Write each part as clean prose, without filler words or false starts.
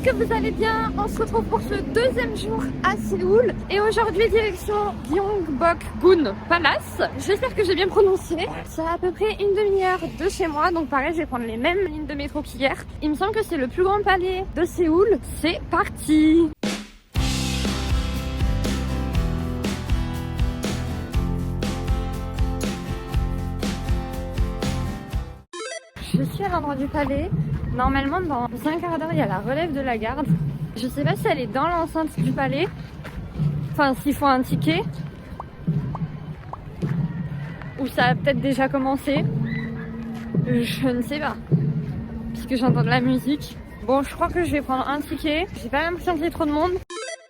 que vous allez bien? On se retrouve pour ce deuxième jour à Séoul et aujourd'hui direction Gyeongbokgung Palace. J'espère que j'ai bien prononcé. C'est à peu près une demi-heure de chez moi, donc pareil je vais prendre les mêmes lignes de métro qu'hier. Il me semble que c'est le plus grand palais de Séoul. C'est parti! Je suis à l'endroit du palais. Normalement, dans un quart d'heure, il y a la relève de la garde. Je sais pas si elle est dans l'enceinte du palais. Enfin, s'il faut un ticket. Ou ça a peut-être déjà commencé. Je ne sais pas. Puisque j'entends de la musique. Bon, je crois que je vais prendre un ticket. J'ai pas l'impression qu'il y ait trop de monde.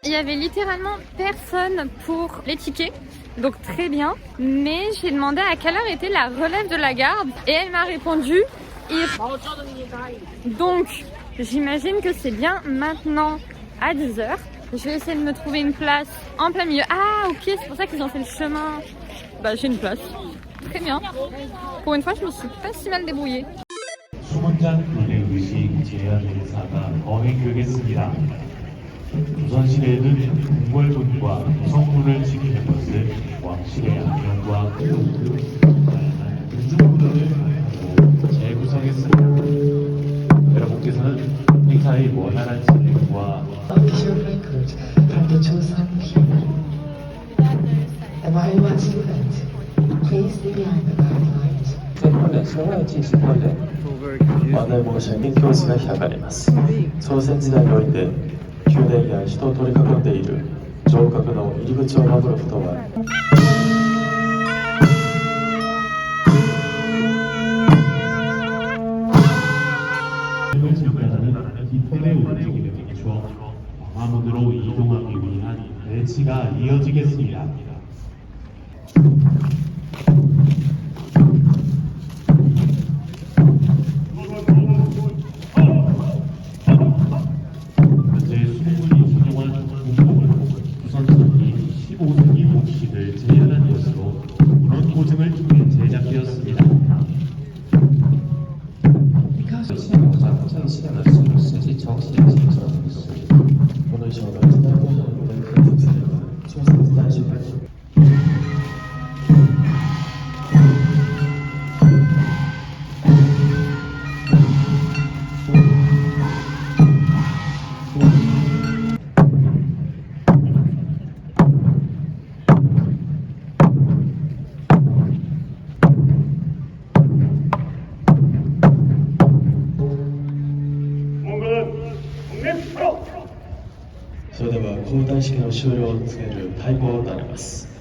Il y avait littéralement personne pour les tickets. Donc très bien. Mais j'ai demandé à quelle heure était la relève de la garde. Et elle m'a répondu... Donc, j'imagine que c'est bien maintenant à 10h. Je vais essayer de me trouver une place en plein milieu. Ah, ok, c'est pour ça qu'ils ont fait le chemin. Bah, j'ai une place. Très bien. Pour une fois, je me suis pas si mal débrouillée. 조선시대에는 궁궐문과 구성문을 지키는 것을 왕실의 안녕과 군중구도를 하고 재구성했습니다. 여러분께서는 행사의 원활한 진행과朝鮮時代において宮殿や人を取り囲んでいる城郭の入り口を守ることは기포의 움직임에 비추어 광화문으로 이동하기 위한 배치가 이어지겠습니다. 현재 수군이 착용한 군복은 조선시기 15세기 모식을 재현한 것으로 문헌 고증을 통해 제작되었습니다. この衣装が時代ごとに編纂されば朝鮮時代初期それでは交代式の終了を告げる太鼓を鳴ります。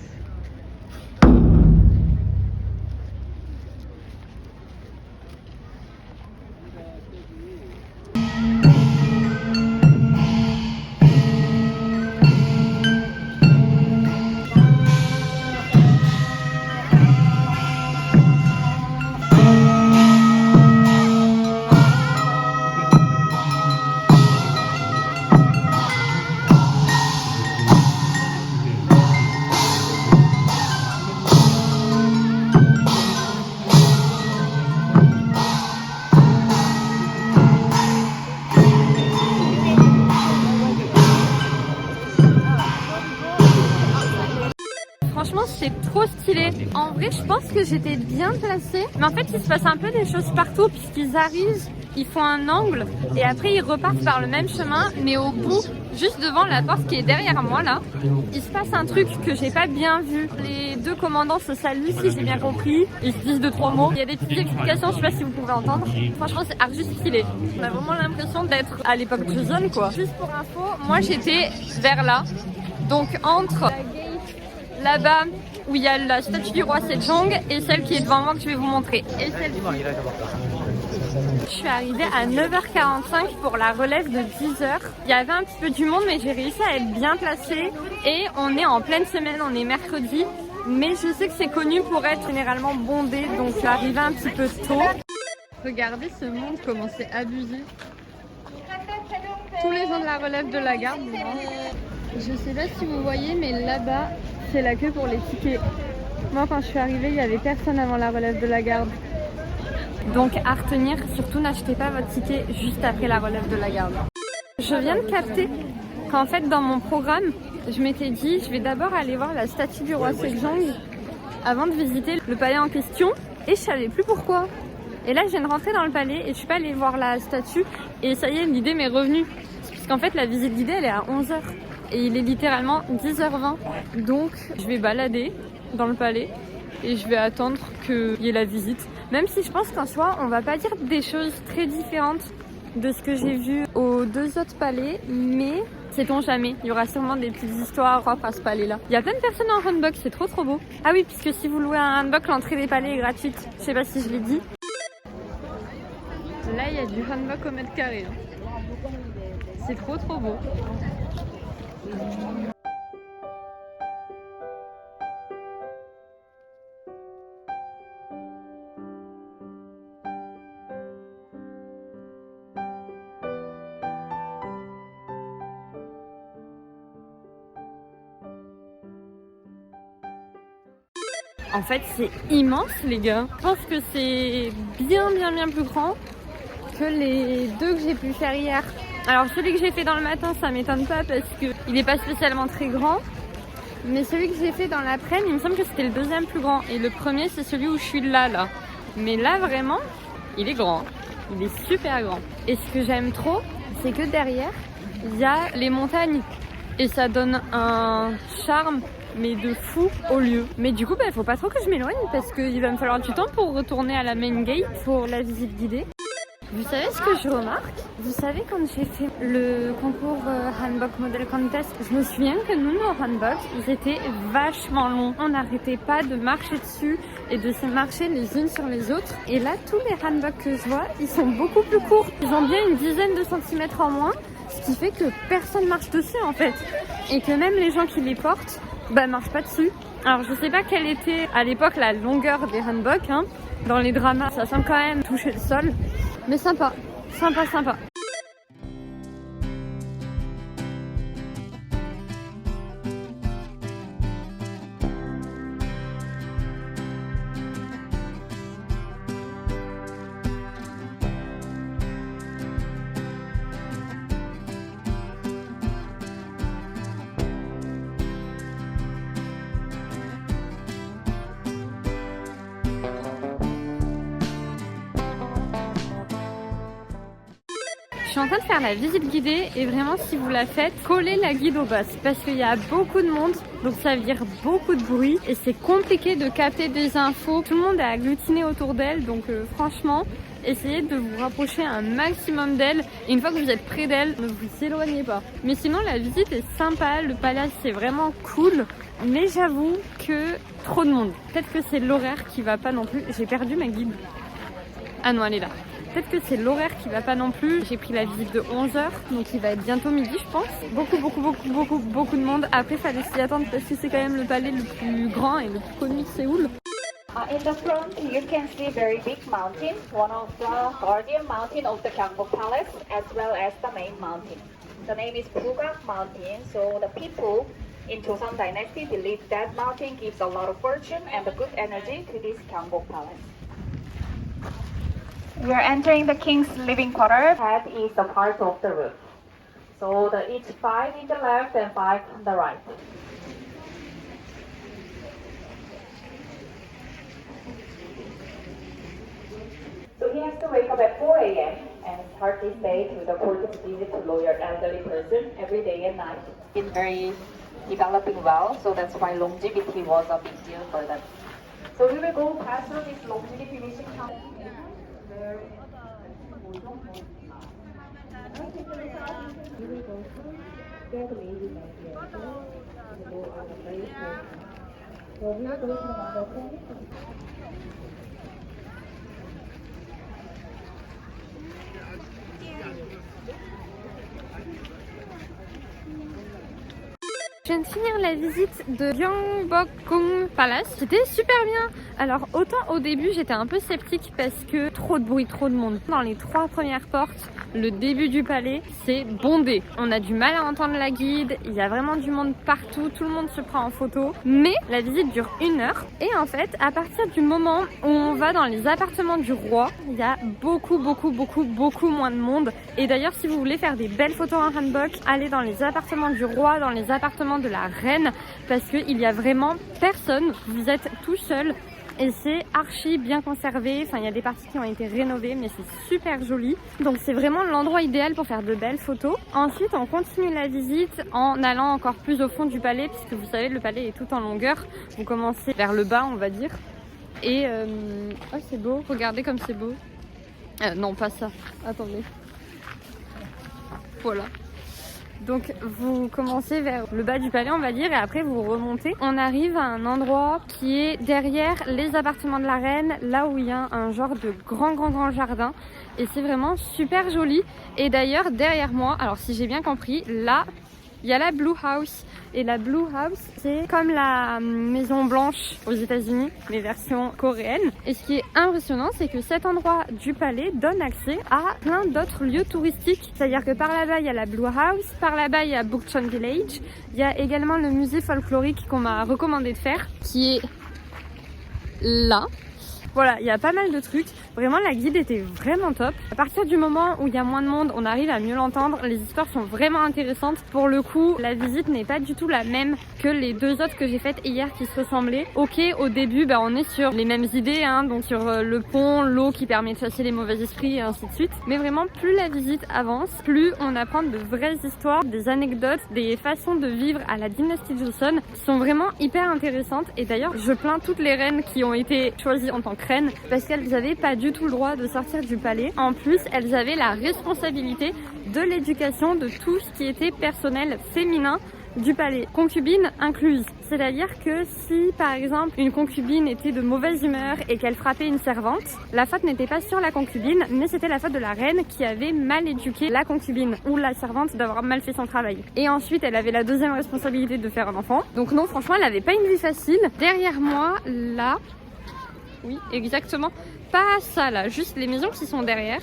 Franchement, c'est trop stylé. En vrai, je pense que j'étais bien placée. Mais en fait, il se passe un peu des choses partout puisqu'ils arrivent, ils font un angle et après ils repartent par le même chemin. Mais au bout, juste devant la porte qui est derrière moi là, il se passe un truc que j'ai pas bien vu. Les deux commandants se saluent, si j'ai bien compris. Ils se disent 2-3 mots. Il y a des petites explications, je sais pas si vous pouvez entendre. Franchement, c'est archi stylé. On a vraiment l'impression d'être à l'époque de Joseon quoi. Juste pour info, moi j'étais vers là. Donc entre là-bas où il y a la statue du roi Sejong et celle qui est devant moi que je vais vous montrer. Et celle-ci. Je suis arrivée à 9h45 pour la relève de 10h. Il y avait un petit peu du monde mais j'ai réussi à être bien placée. Et on est en pleine semaine, on est mercredi. Mais je sais que c'est connu pour être généralement bondé, donc je suis arrivée un petit peu tôt. Regardez ce monde, comment c'est abusé. Tous les gens de la relève de la garde. Je sais pas si vous voyez, mais là-bas, c'est la queue pour les tickets. Moi, quand je suis arrivée, il n'y avait personne avant la relève de la garde. Donc, à retenir, surtout n'achetez pas votre ticket juste après la relève de la garde. Je viens de capter qu'en fait dans mon programme, je m'étais dit je vais d'abord aller voir la statue du roi Sejong avant de visiter le palais en question et je savais plus pourquoi. Et là je viens de rentrer dans le palais et je suis pas allée voir la statue et ça y est, l'idée m'est revenue. Parce qu'en fait la visite guidée elle est à 11h et il est littéralement 10h20. Donc je vais balader dans le palais et je vais attendre qu'il y ait la visite. Même si je pense qu'en soi on va pas dire des choses très différentes de ce que j'ai vu aux deux autres palais, mais sait-on jamais, il y aura sûrement des petites histoires propres à ce palais-là. Il y a plein de personnes en handbok, c'est trop beau. Ah oui, puisque si vous louez un handbok, l'entrée des palais est gratuite. Je sais pas si je l'ai dit. Là, il y a du handbok au mètre carré. C'est trop beau. En fait, c'est immense, les gars. Je pense que c'est bien plus grand que les deux que j'ai pu faire hier. Alors, celui que j'ai fait dans le matin, ça m'étonne pas parce qu'il n'est pas spécialement très grand. Mais celui que j'ai fait dans l'après-midi, il me semble que c'était le deuxième plus grand. Et le premier, c'est celui où je suis là. Mais là, vraiment, il est grand. Il est super grand. Et ce que j'aime trop, c'est que derrière, il y a les montagnes. Et ça donne un charme mais de fou au lieu. Mais du coup, faut pas trop que je m'éloigne parce qu'il va me falloir du temps pour retourner à la main gate pour la visite guidée. Vous savez ce que je remarque? Vous savez, quand j'ai fait le concours Handbok Model Contest, je me souviens que nous, nos handboks, ils étaient vachement longs. On n'arrêtait pas de marcher dessus et de se marcher les unes sur les autres. Et là, tous les handboks que je vois, ils sont beaucoup plus courts. Ils ont bien une dizaine de centimètres en moins, ce qui fait que personne marche dessus en fait. Et que même les gens qui les portent, marche pas dessus. Alors je sais pas quelle était à l'époque la longueur des handboks, hein. Dans les dramas ça semble quand même toucher le sol, mais sympa. Je suis en train de faire la visite guidée et vraiment si vous la faites, collez la guide au boss parce qu'il y a beaucoup de monde, donc ça veut dire beaucoup de bruit et c'est compliqué de capter des infos. Tout le monde est agglutiné autour d'elle, donc franchement, essayez de vous rapprocher un maximum d'elle et une fois que vous êtes près d'elle, ne vous éloignez pas. Mais sinon la visite est sympa, le palace c'est vraiment cool, mais j'avoue que trop de monde. Peut-être que c'est l'horaire qui va pas non plus. J'ai perdu ma guide. Ah non, elle est là. Peut-être que c'est l'horaire qui va pas non plus. J'ai pris la visite de 11h, donc il va être bientôt midi je pense. Beaucoup de monde. Après, il fallait s'y attendre parce que c'est quand même le palais le plus grand et le plus connu de Séoul. In the front, you can see very big mountain, one of the guardian mountain of the Gyeongbok Palace, as well as the main mountain. The name is Bugak Mountain, so the people in Joseon Dynasty believe that mountain gives a lot of fortune and a good energy to this Gyeongbok Palace. We are entering the king's living quarter. That is the part of the roof. So each 5 in the left and 5 on the right. So he has to wake up at 4 a.m. and start his day with a courteous visit to loyal elderly person every day and night. It's very developing well, so that's why longevity was a big deal for them. So we will go past through this longevity vision counter. Je viens de finir la visite de Gyeongbokgung Palace. C'était super bien. Alors autant au début j'étais un peu sceptique parce que trop de bruit, trop de monde. Dans les 3 premières portes, le début du palais, c'est bondé. On a du mal à entendre la guide, il y a vraiment du monde partout, tout le monde se prend en photo. Mais la visite dure 1 heure. Et en fait, à partir du moment où on va dans les appartements du roi, il y a beaucoup moins de monde. Et d'ailleurs, si vous voulez faire des belles photos en handbook, allez dans les appartements du roi, dans les appartements de la reine, parce qu'il y a vraiment personne, vous êtes tout seul. Et c'est archi bien conservé, enfin il y a des parties qui ont été rénovées mais c'est super joli. Donc c'est vraiment l'endroit idéal pour faire de belles photos. Ensuite on continue la visite en allant encore plus au fond du palais, puisque vous savez le palais est tout en longueur. Vous commencez vers le bas on va dire. Et oh c'est beau, regardez comme c'est beau. Non pas ça, attendez. Voilà. Donc vous commencez vers le bas du palais on va dire et après vous remontez. On arrive à un endroit qui est derrière les appartements de la reine, là où il y a un genre de grand jardin et c'est vraiment super joli. Et d'ailleurs derrière moi, alors si j'ai bien compris, là il y a la Blue House. Et la Blue House, c'est comme la Maison Blanche aux États-Unis, les versions coréennes. Et ce qui est impressionnant, c'est que cet endroit du palais donne accès à plein d'autres lieux touristiques. C'est-à-dire que par là-bas, il y a la Blue House, par là-bas, il y a Bukchon Village. Il y a également le musée folklorique qu'on m'a recommandé de faire, qui est là. Voilà, il y a pas mal de trucs. Vraiment, la guide était vraiment top. À partir du moment où il y a moins de monde, on arrive à mieux l'entendre. Les histoires sont vraiment intéressantes. Pour le coup, la visite n'est pas du tout la même que les 2 autres que j'ai faites hier qui se ressemblaient. Ok, au début, on est sur les mêmes idées, donc sur le pont, l'eau qui permet de chasser les mauvais esprits et ainsi de suite. Mais vraiment, plus la visite avance, plus on apprend de vraies histoires, des anecdotes, des façons de vivre à la dynastie Joseon qui sont vraiment hyper intéressantes. Et d'ailleurs, je plains toutes les reines qui ont été choisies en tant que reines parce qu'elles n'avaient pas du tout le droit de sortir du palais. En plus, elles avaient la responsabilité de l'éducation de tout ce qui était personnel féminin du palais, concubine incluse. C'est-à-dire que si par exemple une concubine était de mauvaise humeur et qu'elle frappait une servante, la faute n'était pas sur la concubine, mais c'était la faute de la reine qui avait mal éduqué la concubine ou la servante d'avoir mal fait son travail. Et ensuite elle avait la deuxième responsabilité de faire un enfant. Donc non, franchement elle avait pas une vie facile. Derrière moi, là, oui exactement, pas ça là, juste les maisons qui sont derrière.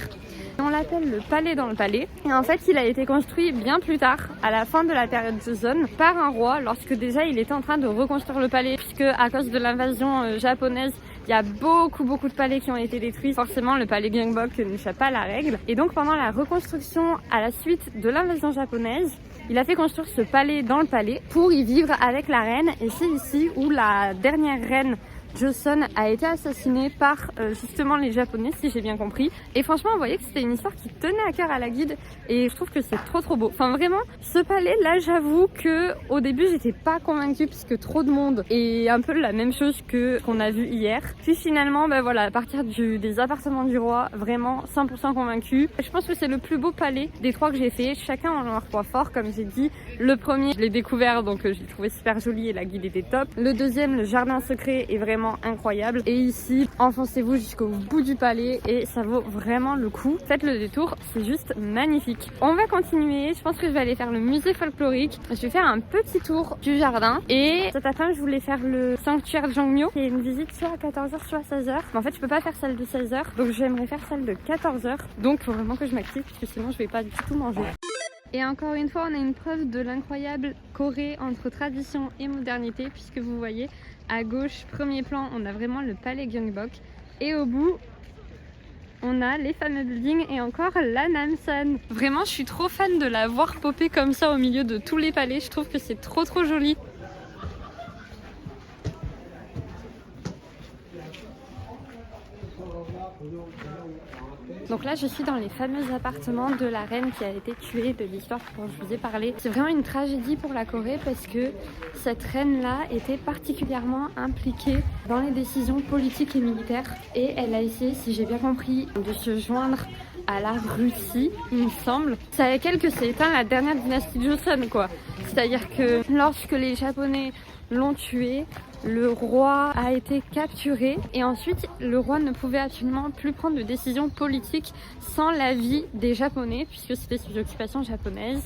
On l'appelle le palais dans le palais. Et en fait, il a été construit bien plus tard, à la fin de la période Joseon, par un roi, lorsque déjà il était en train de reconstruire le palais, puisque à cause de l'invasion japonaise, il y a beaucoup de palais qui ont été détruits. Forcément, le palais Gyeongbok n'échappe pas à la règle. Et donc, pendant la reconstruction à la suite de l'invasion japonaise, il a fait construire ce palais dans le palais pour y vivre avec la reine. Et c'est ici où la dernière reine Joseon a été assassinée par justement les Japonais, si j'ai bien compris. Et franchement, on voyait que c'était une histoire qui tenait à cœur à la guide et je trouve que c'est trop beau. Enfin vraiment, ce palais là, j'avoue que au début j'étais pas convaincue puisque trop de monde et un peu la même chose que qu'on a vu hier. Puis finalement, voilà, à partir des appartements du roi, vraiment 100% convaincue. Je pense que c'est le plus beau palais des 3 que j'ai fait. Chacun en leur point fort, comme j'ai dit. Le premier, je l'ai découvert donc je l'ai trouvé super joli et la guide était top. Le deuxième, le jardin secret, est vraiment incroyable. Et ici, enfoncez-vous jusqu'au bout du palais et ça vaut vraiment le coup. Faites le détour, c'est juste magnifique. On va continuer. Je pense que je vais aller faire le musée folklorique. Je vais faire un petit tour du jardin. Et cet après-midi, je voulais faire le sanctuaire de Jongmyo. C'est une visite soit à 14h, soit à 16h. Mais en fait, je peux pas faire celle de 16h. Donc, j'aimerais faire celle de 14h. Donc, il faut vraiment que je m'active parce que sinon, je vais pas du tout manger. Et encore une fois, on a une preuve de l'incroyable Corée entre tradition et modernité, puisque vous voyez, à gauche, premier plan, on a vraiment le palais Gyeongbok. Et au bout, on a les fameux buildings et encore la Namsan. Vraiment, je suis trop fan de la voir popper comme ça au milieu de tous les palais. Je trouve que c'est trop joli. Donc là, je suis dans les fameux appartements de la reine qui a été tuée, de l'histoire dont je vous ai parlé. C'est vraiment une tragédie pour la Corée parce que cette reine-là était particulièrement impliquée dans les décisions politiques et militaires. Et elle a essayé, si j'ai bien compris, de se joindre à la Russie, il me semble. C'est avec elle que s'est éteint la dernière dynastie Joseon, quoi. C'est-à-dire que lorsque les Japonais l'ont tuée, le roi a été capturé et ensuite le roi ne pouvait absolument plus prendre de décision politique sans l'avis des Japonais puisque c'était sous occupation japonaise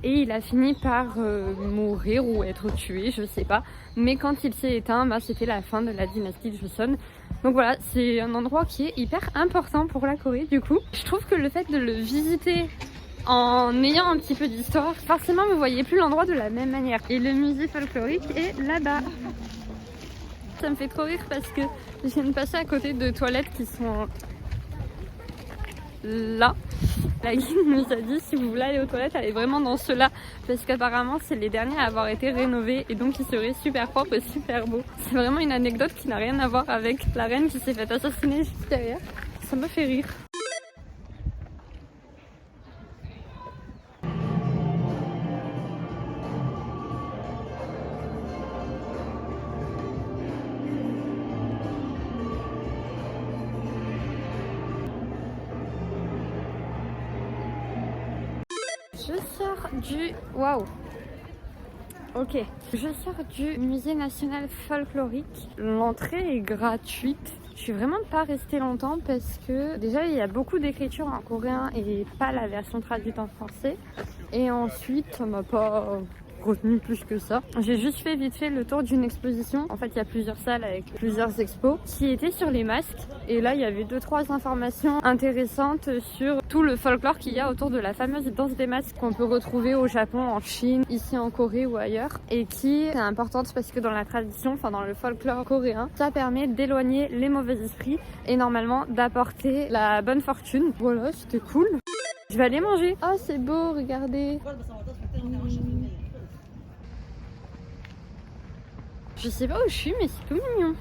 et il a fini par mourir ou être tué, je sais pas. Mais quand il s'est éteint, c'était la fin de la dynastie Joseon. Donc voilà, c'est un endroit qui est hyper important pour la Corée du coup. Je trouve que le fait de le visiter en ayant un petit peu d'histoire, forcément vous voyez plus l'endroit de la même manière. Et le musée folklorique est là-bas. Ça me fait trop rire parce que je viens de passer à côté de toilettes qui sont là. La guide nous a dit si vous voulez aller aux toilettes, allez vraiment dans ceux-là parce qu'apparemment c'est les derniers à avoir été rénovés et donc ils seraient super propres et super beaux. C'est vraiment une anecdote qui n'a rien à voir avec la reine qui s'est fait assassiner juste derrière. Ça me fait rire. Je sors du... Waouh. Ok. Je sors du musée national folklorique. L'entrée est gratuite. Je suis vraiment pas restée longtemps parce que déjà il y a beaucoup d'écriture en coréen et pas la version traduite en français. Et ensuite ça m'a pas retenu plus que ça. J'ai juste fait vite fait le tour d'une exposition. En fait il y a plusieurs salles avec plusieurs expos qui étaient sur les masques. Et là il y avait 2-3 informations intéressantes sur tout le folklore qu'il y a autour de la fameuse danse des masques qu'on peut retrouver au Japon, en Chine, ici en Corée ou ailleurs. Et qui est importante parce que dans la tradition, enfin dans le folklore coréen, ça permet d'éloigner les mauvais esprits et normalement d'apporter la bonne fortune. Voilà, c'était cool. Je vais aller manger. Oh c'est beau, regardez. Je sais pas où je suis mais c'est tout mignon.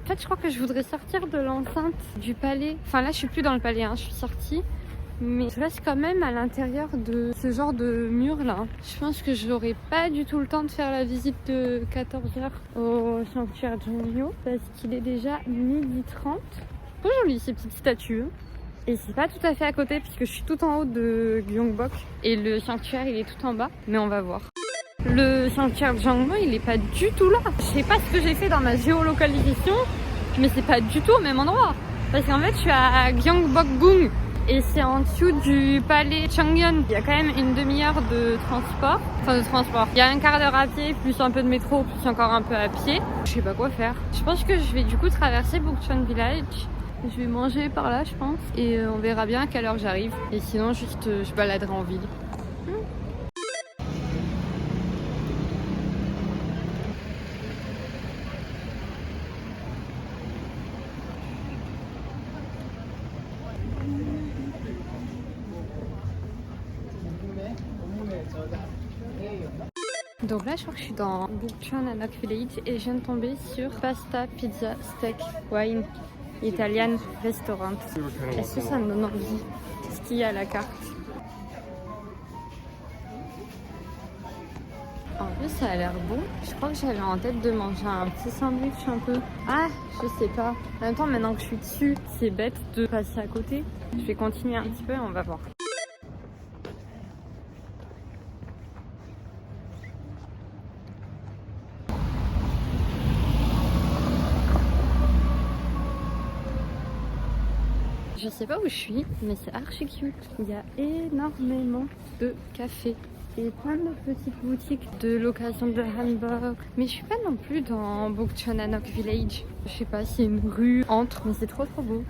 En fait je crois que je voudrais sortir de l'enceinte du palais. Enfin là je suis plus dans le palais, hein. Je suis sortie. Mais je reste quand même à l'intérieur de ce genre de mur là. Je pense que je n'aurai pas du tout le temps de faire la visite de 14h au sanctuaire Jongmyo parce qu'il est déjà 12h30. Trop joli ces petites statues. Et c'est pas tout à fait à côté puisque je suis tout en haut de Gyeongbok et le sanctuaire il est tout en bas. Mais on va voir. Le sanctuaire de Jongmyo il est pas du tout là. Je sais pas ce que j'ai fait dans ma géolocalisation mais c'est pas du tout au même endroit. Parce qu'en fait je suis à Gyeongbokgung et c'est en dessous du palais Cheongyeon. Il y a quand même une demi-heure de transport. Enfin de transport. Il y a un quart d'heure à pied, plus un peu de métro, plus encore un peu à pied. Je sais pas quoi faire. Je pense que je vais du coup traverser Bukchon Village. Je vais manger par là je pense. Et on verra bien à quelle heure j'arrive. Et sinon juste je baladerai en ville. Donc là je crois que je suis dans Bukchon Hanok Village et je viens de tomber sur Pasta, Pizza, Steak, Wine, Italian Restaurant. Est-ce que ça me donne envie? Qu'est-ce qu'il y a à la carte? En plus ça a l'air bon. Je crois que j'avais en tête de manger un petit sandwich un peu. Ah je sais pas. En même temps maintenant que je suis dessus, c'est bête de passer à côté. Je vais continuer un petit peu et on va voir. Je sais pas où je suis, mais c'est archi cute. Il y a énormément de cafés et plein de petites boutiques de location de hanbok. Mais je suis pas non plus dans Bukchon Hanok Village. Je sais pas si une rue entre, mais c'est trop beau.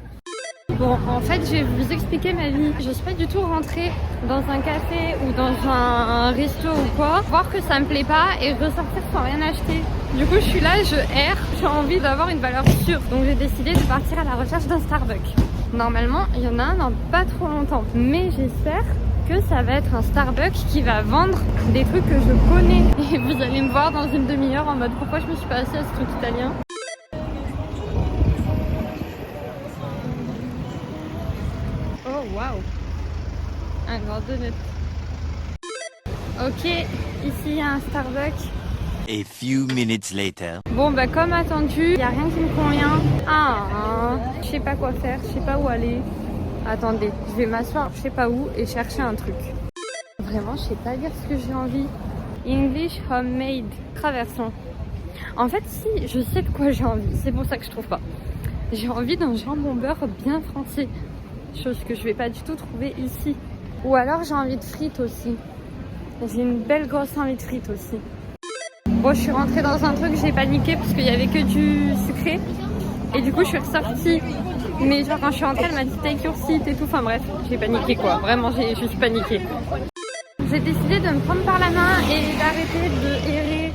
Bon, en fait, je vais vous expliquer ma vie. Je suis pas du tout rentrée dans un café ou dans un resto ou quoi, voir que ça me plaît pas et ressortir sans rien acheter. Du coup, je suis là, je erre, j'ai envie d'avoir une valeur sûre. Donc j'ai décidé de partir à la recherche d'un Starbucks. Normalement, il y en a un dans pas trop longtemps. Mais j'espère que ça va être un Starbucks qui va vendre des trucs que je connais. Et vous allez me voir dans une demi-heure en mode pourquoi je me suis pas assise à ce truc italien. Oh waouh, un grand donut. Ok, ici il y a un Starbucks. A few minutes later. Bon bah comme attendu, il n'y a rien qui me convient. Je sais pas quoi faire, je sais pas où aller. Attendez, je vais m'asseoir je sais pas où et chercher un truc. Vraiment je sais pas dire ce que j'ai envie. English homemade, traversons. En fait si, je sais de quoi j'ai envie, c'est pour ça que je trouve pas. J'ai envie d'un jambon beurre bien français. Chose que je vais pas du tout trouver ici. Ou alors j'ai envie de frites aussi. J'ai une belle grosse envie de frites aussi. Bon, je suis rentrée dans un truc, j'ai paniqué parce qu'il y avait que du sucré. Et du coup, je suis ressortie. Mais genre, quand je suis rentrée, elle m'a dit take your seat et tout. Enfin bref, j'ai paniqué quoi. Vraiment, j'ai juste paniqué. J'ai décidé de me prendre par la main et d'arrêter de errer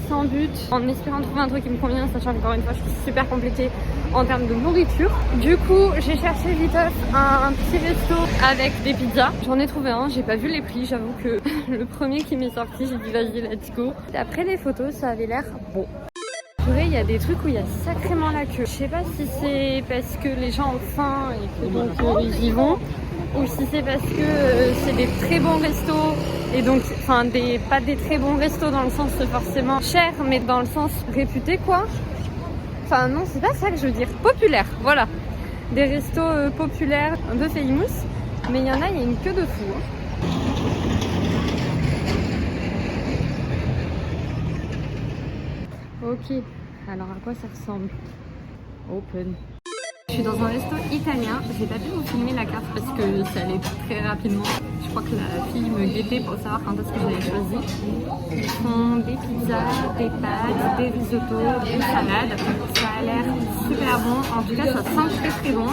sans but en espérant trouver un truc qui me convient, sachant qu'encore une fois, je suis super compliquée en termes de nourriture. Du coup, j'ai cherché viteuf un petit resto avec des pizzas. J'en ai trouvé un, j'ai pas vu les prix, j'avoue que le premier qui m'est sorti, j'ai dit vas-y, let's go. D'après les photos, ça avait l'air bon. Il y a des trucs où il y a sacrément la queue. Je sais pas si c'est parce que les gens ont faim et que donc ils y vont, ou si c'est parce que c'est des très bons restos et donc enfin pas des très bons restos dans le sens forcément cher, mais dans le sens réputé quoi. Enfin non, c'est pas ça que je veux dire. Populaire, voilà. Des restos populaires, un peu famous, mais il y a une queue de fou. Ok, alors à quoi ça ressemble? Open. Je suis dans un resto italien, j'ai pas pu vous filmer la carte parce que ça allait très rapidement. Je crois que la fille me guettait pour savoir quand est-ce que j'avais choisi. Ils font des pizzas, des pâtes, des risottos, des salades. Ça a l'air super bon, en tout cas ça sent très très bon.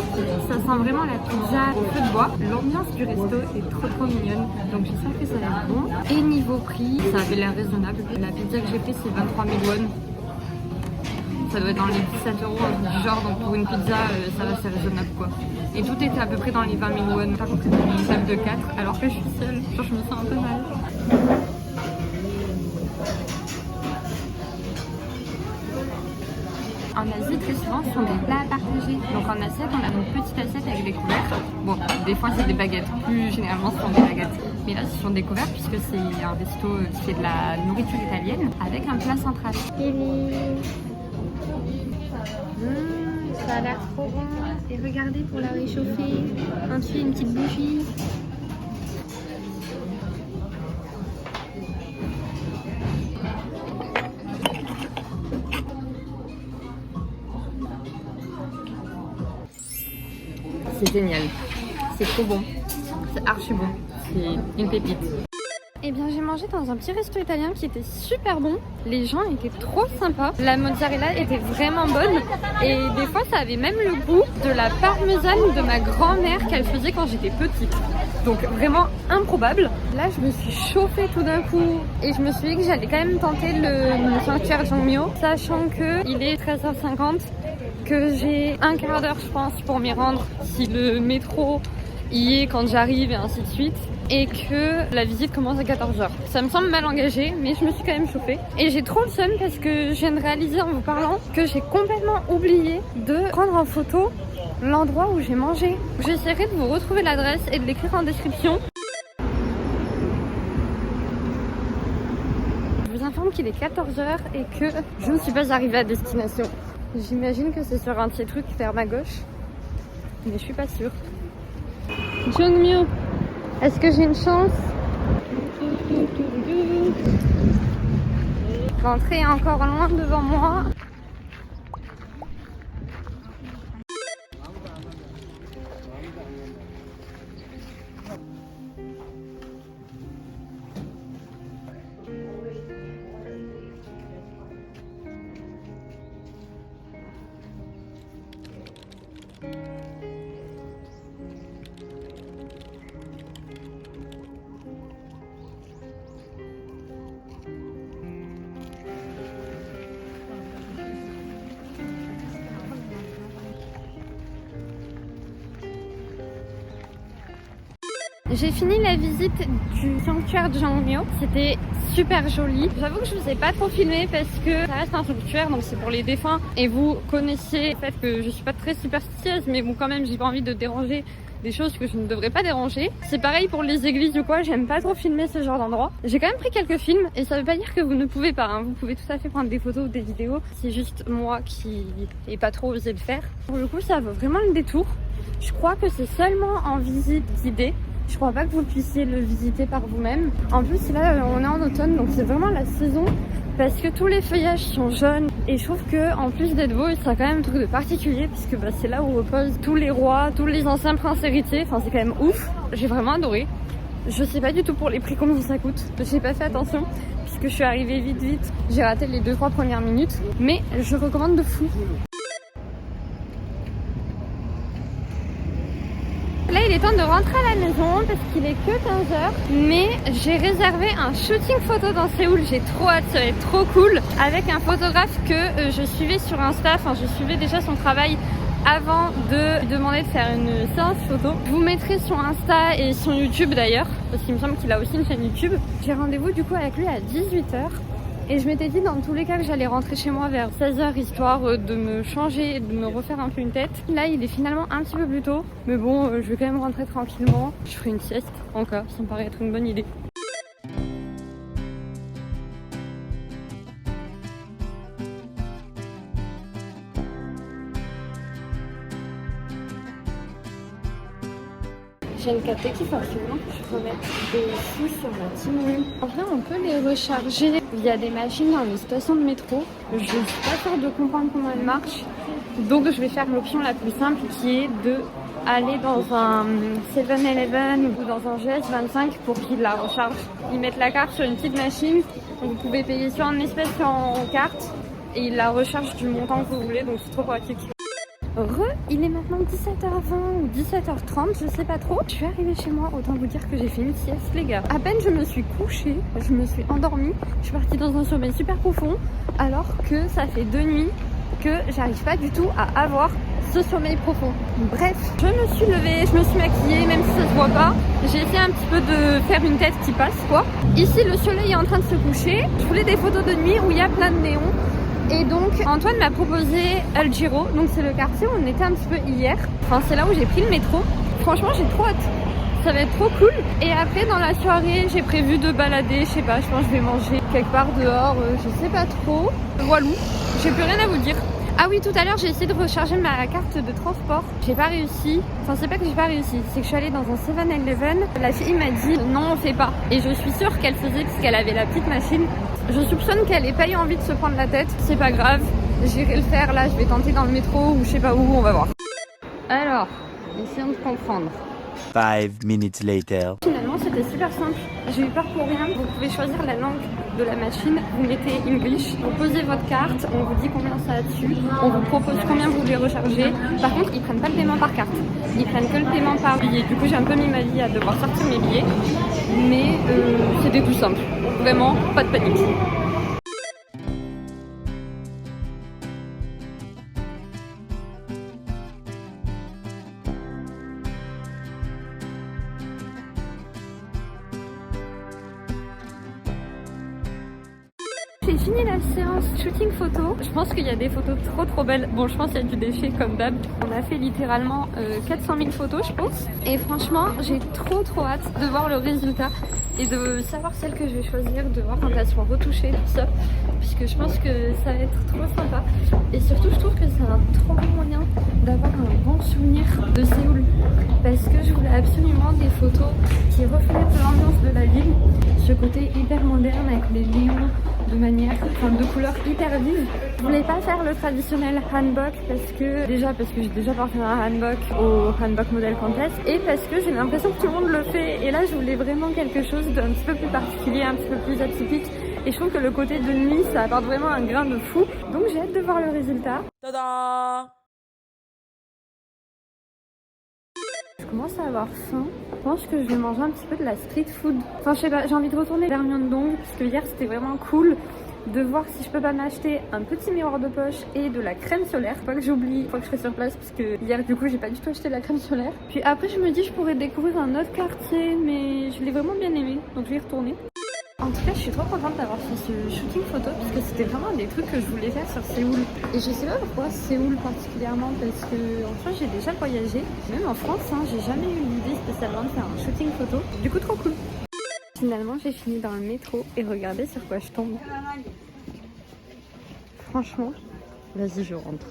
Ça sent vraiment la pizza au feu de bois. L'ambiance du resto est trop mignonne, donc j'espère que ça a l'air bon. Et niveau prix, ça avait l'air raisonnable. La pizza que j'ai prise c'est 23 000 won. Ça doit être dans les 17 € du genre, donc pour une pizza, ça va, c'est raisonnable quoi. Et tout était à peu près dans les 20 000 won. Par contre, c'était une table de 4, alors que je suis seule. Genre, je me sens un peu mal. En Asie, très souvent, ce sont des plats à partager. Donc en assiette, on a une petite assiette avec des couverts. Bon, des fois, c'est des baguettes. Plus généralement, ce sont des baguettes. Mais là, ce sont des couverts puisque c'est un resto qui fait de la nourriture italienne avec un plat central. Ça a l'air trop bon. Et regardez pour la réchauffer. Ensuite une petite bougie. C'est génial. C'est trop bon. C'est archi bon. C'est une pépite. Eh bien j'ai mangé dans un petit resto italien qui était super bon. Les gens étaient trop sympas. La mozzarella était vraiment bonne. Et des fois ça avait même le goût de la parmesane de ma grand-mère qu'elle faisait quand j'étais petite. Donc vraiment improbable. Là je me suis chauffée tout d'un coup. Et je me suis dit que j'allais quand même tenter le sanctuaire Jongmyo. Sachant qu'il est 13h50. Que j'ai un quart d'heure je pense pour m'y rendre. Si le métro y est quand j'arrive et ainsi de suite. Et que la visite commence à 14h. Ça me semble mal engagé, mais je me suis quand même chauffée. Et j'ai trop le seum parce que je viens de réaliser en vous parlant que j'ai complètement oublié de prendre en photo l'endroit où j'ai mangé. J'essaierai de vous retrouver l'adresse et de l'écrire en description. Je vous informe qu'il est 14h et que je ne suis pas arrivée à destination. J'imagine que c'est sur un petit truc vers ma gauche, mais je suis pas sûre. Jongmyo. Est-ce que j'ai une chance? L'entrée est encore loin devant moi. J'ai fini la visite du sanctuaire de Jongmyo, c'était super joli. J'avoue que je vous ai pas trop filmé parce que ça reste un sanctuaire, donc c'est pour les défunts. Et vous connaissez le fait que je suis pas très superstitieuse, mais bon quand même j'ai pas envie de déranger des choses que je ne devrais pas déranger. C'est pareil pour les églises ou quoi, j'aime pas trop filmer ce genre d'endroit. J'ai quand même pris quelques films et ça veut pas dire que vous ne pouvez pas, hein. Vous pouvez tout à fait prendre des photos ou des vidéos. C'est juste moi qui ai pas trop osé le faire. Pour le coup ça vaut vraiment le détour. Je crois que c'est seulement en visite guidée. Je crois pas que vous puissiez le visiter par vous-même. En plus là on est en automne donc c'est vraiment la saison parce que tous les feuillages sont jaunes et je trouve que en plus d'être beau ça a quand même un truc de particulier puisque bah, c'est là où reposent tous les rois, tous les anciens princes héritiers. Enfin c'est quand même ouf. J'ai vraiment adoré. Je sais pas du tout pour les prix combien ça coûte. J'ai pas fait attention puisque je suis arrivée vite. J'ai raté les 2-3 premières minutes. Mais je recommande de fou. Là, il est temps de rentrer à la maison parce qu'il est que 15h. Mais j'ai réservé un shooting photo dans Séoul. J'ai trop hâte, ça va être trop cool. Avec un photographe que je suivais sur Insta. Enfin, je suivais déjà son travail avant de demander de faire une séance photo. Je vous mettrai son Insta et son YouTube d'ailleurs. Parce qu'il me semble qu'il a aussi une chaîne YouTube. J'ai rendez-vous du coup avec lui à 18h. Et je m'étais dit dans tous les cas que j'allais rentrer chez moi vers 16h histoire de me changer et de me refaire un peu une tête. Là il est finalement un petit peu plus tôt. Mais bon je vais quand même rentrer tranquillement. Je ferai une sieste en cas, ça me paraît être une bonne idée. J'ai une captée qu'il faut absolument que je remette des sous sur ma Temu. En vrai, on peut les recharger via des machines dans les stations de métro. Je ne suis pas sûre de comprendre comment elles marchent. Donc, je vais faire l'option la plus simple qui est de aller dans un 7-Eleven ou dans un GS25 pour qu'ils la rechargent. Ils mettent la carte sur une petite machine. Donc, vous pouvez payer soit en espèces, soit en carte. Et ils la rechargent du montant que vous voulez. Donc, c'est trop pratique. Il est maintenant 17h20 ou 17h30, je sais pas trop. Je suis arrivée chez moi, autant vous dire que j'ai fait une sieste les gars. À peine je me suis couchée, je me suis endormie. Je suis partie dans un sommeil super profond alors que ça fait 2 nuits que j'arrive pas du tout à avoir ce sommeil profond. Bref, je me suis levée, je me suis maquillée, même si ça se voit pas. J'ai essayé un petit peu de faire une tête qui passe quoi. Ici le soleil est en train de se coucher. Je voulais des photos de nuit où il y a plein de néons. Et donc Antoine m'a proposé El Giro, donc c'est le quartier où on était un petit peu hier. Enfin c'est là où j'ai pris le métro. Franchement j'ai trop hâte, ça va être trop cool. Et après dans la soirée j'ai prévu de balader, je sais pas, je pense que je vais manger quelque part dehors, je sais pas trop. Voilà, j'ai plus rien à vous dire. Ah oui, tout à l'heure j'ai essayé de recharger ma carte de transport. J'ai pas réussi. Enfin c'est pas que j'ai pas réussi, c'est que je suis allée dans un 7-Eleven. La fille m'a dit non on fait pas. Et je suis sûre qu'elle faisait puisqu'elle avait la petite machine. Je soupçonne qu'elle ait pas eu envie de se prendre la tête. C'est pas grave, j'irai le faire là, je vais tenter dans le métro ou je sais pas où, on va voir. Alors, essayons de comprendre. 5 minutes later. Finalement c'était super simple, j'ai eu peur pour rien. Vous pouvez choisir la langue de la machine, vous mettez English, vous posez votre carte, on vous dit combien ça a dessus, on vous propose combien vous voulez recharger. Par contre ils prennent pas le paiement par carte, ils prennent que le paiement par billet. Du coup j'ai un peu mis ma vie à devoir sortir mes billets, mais c'était tout simple, vraiment pas de panique. J'ai fini la séance shooting photo. Je pense qu'il y a des photos trop belles. Bon, je pense qu'il y a du déchet comme d'hab. On a fait littéralement 400 000 photos, je pense. Et franchement, j'ai trop hâte de voir le résultat et de savoir celle que je vais choisir, de voir quand elles seront retouchées, tout ça. Puisque je pense que ça va être trop sympa. Et surtout, je trouve que c'est un trop bon moyen d'avoir un bon souvenir de Séoul. Parce que je voulais absolument des photos qui reflètent l'ambiance de la ville. Ce côté hyper moderne avec les néons de couleurs hyper vives. Je voulais pas faire le traditionnel hanbok parce que j'ai déjà porté un hanbok au Hanbok Model Contest et parce que j'ai l'impression que tout le monde le fait. Et là, je voulais vraiment quelque chose d'un petit peu plus particulier, un petit peu plus atypique. Et je trouve que le côté de nuit, ça apporte vraiment un grain de fou. Donc j'ai hâte de voir le résultat. Tada! Je commence à avoir faim. Je pense que je vais manger un petit peu de la street food. Enfin, je sais pas, j'ai envie de retourner vers Myeongdong parce que hier c'était vraiment cool de voir si je peux pas m'acheter un petit miroir de poche et de la crème solaire. Faut pas que j'oublie, faut que je serai sur place parce que hier du coup j'ai pas du tout acheté de la crème solaire. Puis après je me dis je pourrais découvrir un autre quartier mais je l'ai vraiment bien aimé donc je vais y retourner. En tout cas, je suis trop contente d'avoir fait ce shooting photo parce que c'était vraiment des trucs que je voulais faire sur Séoul. Et je sais pas pourquoi Séoul particulièrement parce que en France j'ai déjà voyagé. Même en France, j'ai jamais eu l'idée spécialement de faire un shooting photo. Du coup, trop cool. Finalement, j'ai fini dans le métro et regardez sur quoi je tombe. Franchement, vas-y, je rentre.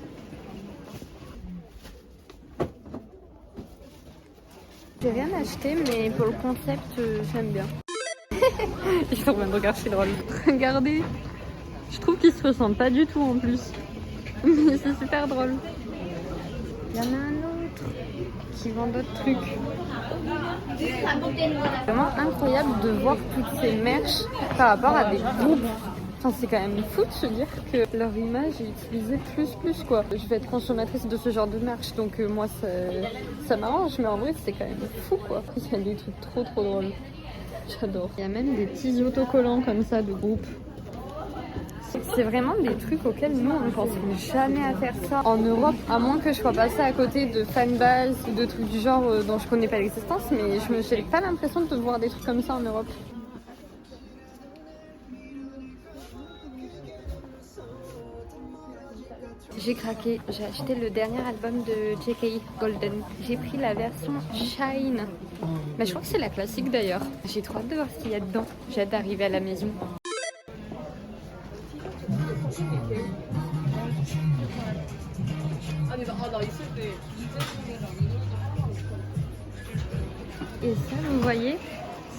J'ai rien acheté, mais pour le concept, j'aime bien. Je suis en train de regarder, c'est drôle. Regardez, je trouve qu'ils se ressemblent pas du tout en plus. Mais c'est super drôle. Il y en a un autre qui vend d'autres trucs. Vraiment incroyable de voir toutes ces merches par rapport à des groupes. Enfin, c'est quand même fou de se dire que leur image est utilisée plus quoi. Je vais être consommatrice de ce genre de merch, donc moi ça m'arrange, mais en vrai c'est quand même fou quoi. Il y a des trucs trop drôles. J'adore. Il y a même des petits autocollants comme ça de groupe. C'est vraiment des trucs auxquels nous on ne penserait jamais à faire ça en Europe, à moins que je sois passée à côté de fanbases ou de trucs du genre dont je connais pas l'existence, mais je n'ai pas l'impression de voir des trucs comme ça en Europe. J'ai craqué, j'ai acheté le dernier album de JK Golden. J'ai pris la version Shine. Mais je crois que c'est la classique d'ailleurs. J'ai trop hâte de voir ce qu'il y a dedans. J'ai hâte d'arriver à la maison. Et ça, vous voyez,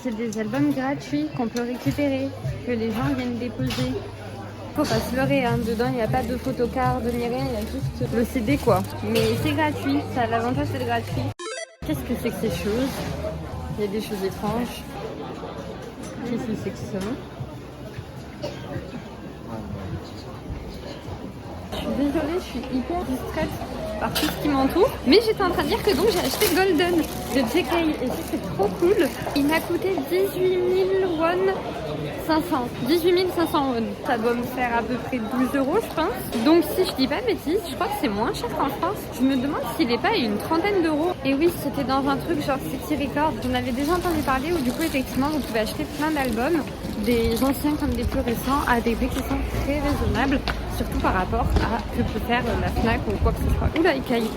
c'est des albums gratuits qu'on peut récupérer, que les gens viennent déposer. Faut pas se leurrer, hein. Dedans il n'y a pas de photocard ni rien, il y a juste le CD quoi. Mais c'est gratuit, ça a l'avantage d'être gratuit. Qu'est-ce que c'est que ces choses? Il y a des choses étranges. Qu'est-ce que c'est que ça? Je suis désolée, je suis hyper distraite par tout ce qui m'entoure. Mais j'étais en train de dire que donc j'ai acheté Golden de JK et ça c'est trop cool. Il m'a coûté 18 000 won 500. 18 500 won. Ça doit me faire à peu près 12 euros je pense. Donc si je dis pas de bêtises, je crois que c'est moins cher qu'en France. Je me demande s'il n'est pas à une trentaine d'euros. Et oui, c'était dans un truc genre City Records. J'en avais déjà entendu parler où du coup effectivement vous pouvez acheter plein d'albums, des anciens comme des plus récents, à des prix qui sont très raisonnables. Surtout par rapport à ce que peut faire la Fnac ou quoi que ce soit. Oula, il caille.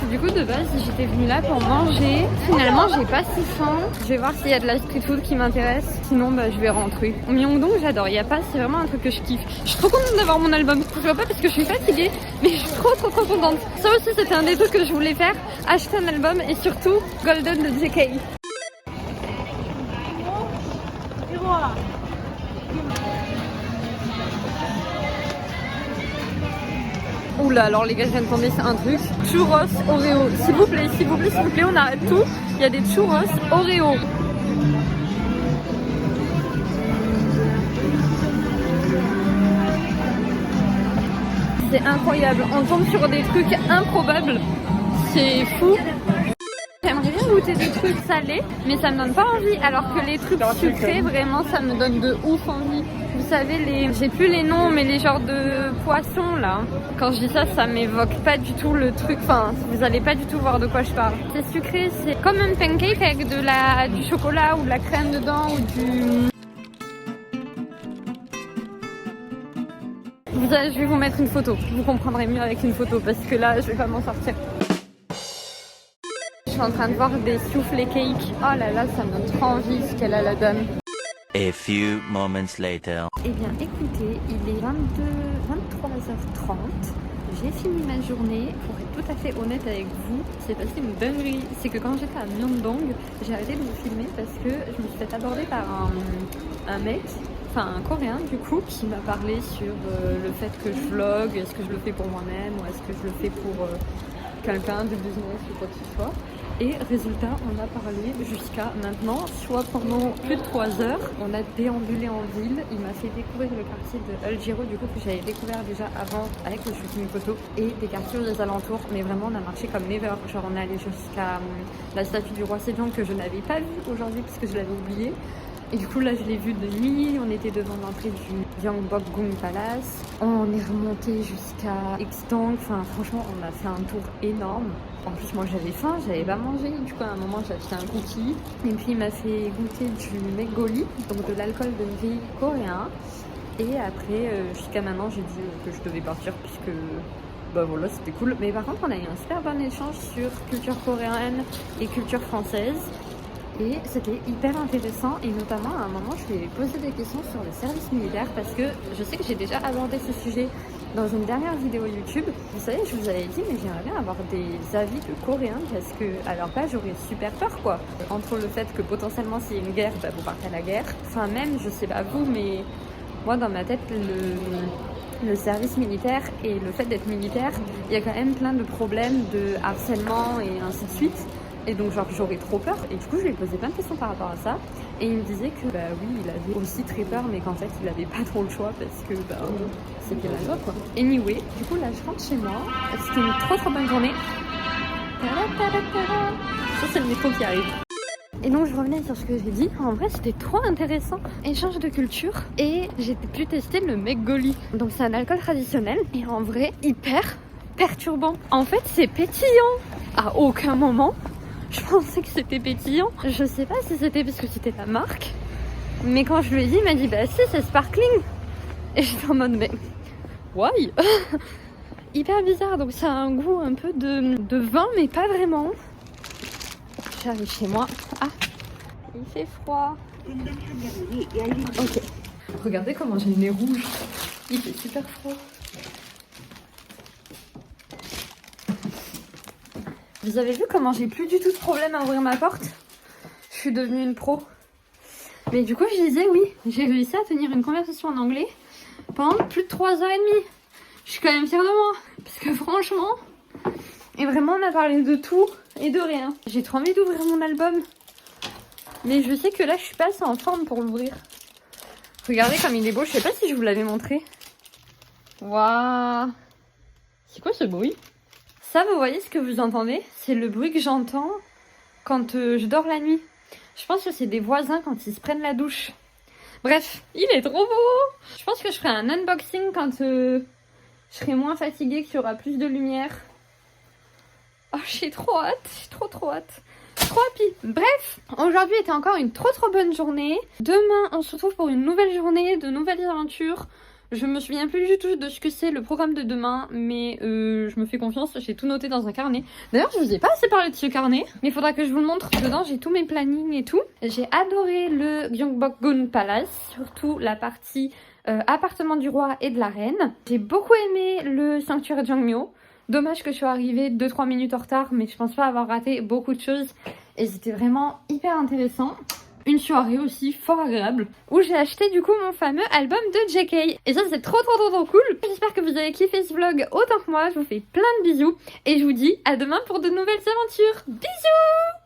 Du coup, de base, j'étais venue là pour manger. Finalement, j'ai pas si faim. Je vais voir s'il y a de la street food qui m'intéresse. Sinon, je vais rentrer. Myeongdong, j'adore. Il y a pas, c'est vraiment un truc que je kiffe. Je suis trop contente d'avoir mon album. Je vois pas parce que je suis fatiguée, mais je suis trop contente. Ça aussi, c'était un des trucs que je voulais faire. Acheter un album et surtout Golden de JK. Oula, alors les gars, je viens de tomber, c'est un truc. Churros Oreo. S'il vous plaît, on arrête tout. Il y a des churros Oreo. C'est incroyable. On tombe sur des trucs improbables. C'est fou. J'aimerais bien goûter des trucs salés, mais ça me donne pas envie. Alors que les trucs sucrés, vraiment, ça me donne de ouf envie. Vous savez, j'ai plus les noms, mais les genres de poissons là. Quand je dis ça, ça m'évoque pas du tout le truc. Enfin, vous allez pas du tout voir de quoi je parle. C'est sucré, c'est comme un pancake avec du chocolat ou de la crème dedans ou du... Je vais vous mettre une photo. Vous comprendrez mieux avec une photo parce que là, je vais pas m'en sortir. Je suis en train de voir des soufflés cake. Oh là là, ça me donne trop envie ce qu'elle a la dame. A few moments later. Eh bien écoutez, il est 23h30. J'ai fini ma journée. Pour être tout à fait honnête avec vous, c'est passé une dinguerie. C'est que quand j'étais à Myeongdong, j'ai arrêté de vous filmer parce que je me suis fait aborder par un mec, enfin un coréen du coup, qui m'a parlé sur le fait que je vlog, est-ce que je le fais pour moi-même ou est-ce que je le fais pour quelqu'un de business ou quoi que ce soit. Et résultat, on a parlé jusqu'à maintenant, soit pendant plus de 3 heures. On a déambulé en ville. Il m'a fait découvrir le quartier de El Giro, du coup, que j'avais découvert déjà avant avec le shooting photo, et des quartiers des alentours. Mais vraiment, on a marché comme never. Genre, on est allé jusqu'à la statue du roi Sejong que je n'avais pas vue aujourd'hui puisque je l'avais oubliée. Et du coup là je l'ai vu de nuit, on était devant l'entrée du Gyeongbokgung Palace, on est remonté jusqu'à Extang, enfin franchement on a fait un tour énorme. En plus moi j'avais faim, j'avais pas mangé, du coup à un moment j'ai acheté un cookie. Et puis il m'a fait goûter du Megoli, donc de l'alcool de riz coréen. Et après jusqu'à maintenant j'ai dit que je devais partir puisque voilà c'était cool. Mais par contre on a eu un super bon échange sur culture coréenne et culture française. Et c'était hyper intéressant et notamment à un moment je lui ai posé des questions sur le service militaire parce que je sais que j'ai déjà abordé ce sujet dans une dernière vidéo YouTube. Vous savez, je vous avais dit mais j'aimerais bien avoir des avis de coréens parce que alors là j'aurais super peur quoi. Entre le fait que potentiellement s'il y a une guerre, vous partez à la guerre. Enfin même, je sais pas vous, mais moi dans ma tête le service militaire et le fait d'être militaire, il y a quand même plein de problèmes de harcèlement et ainsi de suite. Et donc genre j'aurais trop peur. Et du coup je lui ai posé plein de questions par rapport à ça. Et il me disait que bah oui il avait aussi très peur mais qu'en fait il avait pas trop le choix parce que bah c'était la loi quoi. Anyway, du coup là je rentre chez moi. C'était une trop bonne journée. Ça c'est le métro qui arrive. Et donc je revenais sur ce que j'ai dit, en vrai c'était trop intéressant, échange de culture, et j'ai pu tester le Megoli. Donc c'est un alcool traditionnel, et en vrai hyper perturbant. En fait c'est pétillant, à aucun moment je pensais que c'était pétillant. Je sais pas si c'était parce que c'était la marque, mais quand je lui ai dit il m'a dit bah si c'est sparkling. Et j'étais en mode mais why. Hyper bizarre, donc ça a un goût un peu de vin mais pas vraiment. J'arrive chez moi. Ah, il fait froid. Ok. Regardez comment j'ai le nez rouge. Il fait super froid. Vous avez vu comment j'ai plus du tout de problème à ouvrir ma porte? Je suis devenue une pro. Mais du coup, je disais oui, j'ai réussi à tenir une conversation en anglais pendant plus de 3h30. Je suis quand même fière de moi. Parce que franchement... Et vraiment, on a parlé de tout et de rien. J'ai trop envie d'ouvrir mon album. Mais je sais que là, je suis pas assez en forme pour l'ouvrir. Regardez comme il est beau. Je sais pas si je vous l'avais montré. Waouh! C'est quoi ce bruit? Ça, vous voyez ce que vous entendez? C'est le bruit que j'entends quand je dors la nuit. Je pense que c'est des voisins quand ils se prennent la douche. Bref, il est trop beau! Je pense que je ferai un unboxing quand je serai moins fatiguée, qu'il y aura plus de lumière. Oh, j'ai trop hâte, j'ai trop hâte. Trop happy. Bref, aujourd'hui était encore une trop bonne journée. Demain, on se retrouve pour une nouvelle journée, de nouvelles aventures. Je me souviens plus du tout de ce que c'est le programme de demain, mais je me fais confiance, j'ai tout noté dans un carnet. D'ailleurs, je vous ai pas assez parlé de ce carnet, mais il faudra que je vous le montre. Dedans, j'ai tous mes plannings et tout. J'ai adoré le Gyeongbokgung Palace, surtout la partie appartement du roi et de la reine. J'ai beaucoup aimé le sanctuaire Jongmyo. Dommage que je sois arrivée 2-3 minutes en retard, mais je pense pas avoir raté beaucoup de choses. Et c'était vraiment hyper intéressant. Une soirée aussi fort agréable, où j'ai acheté du coup mon fameux album de JK. Et ça c'est trop cool. J'espère que vous avez kiffé ce vlog autant que moi. Je vous fais plein de bisous. Et je vous dis à demain pour de nouvelles aventures. Bisous!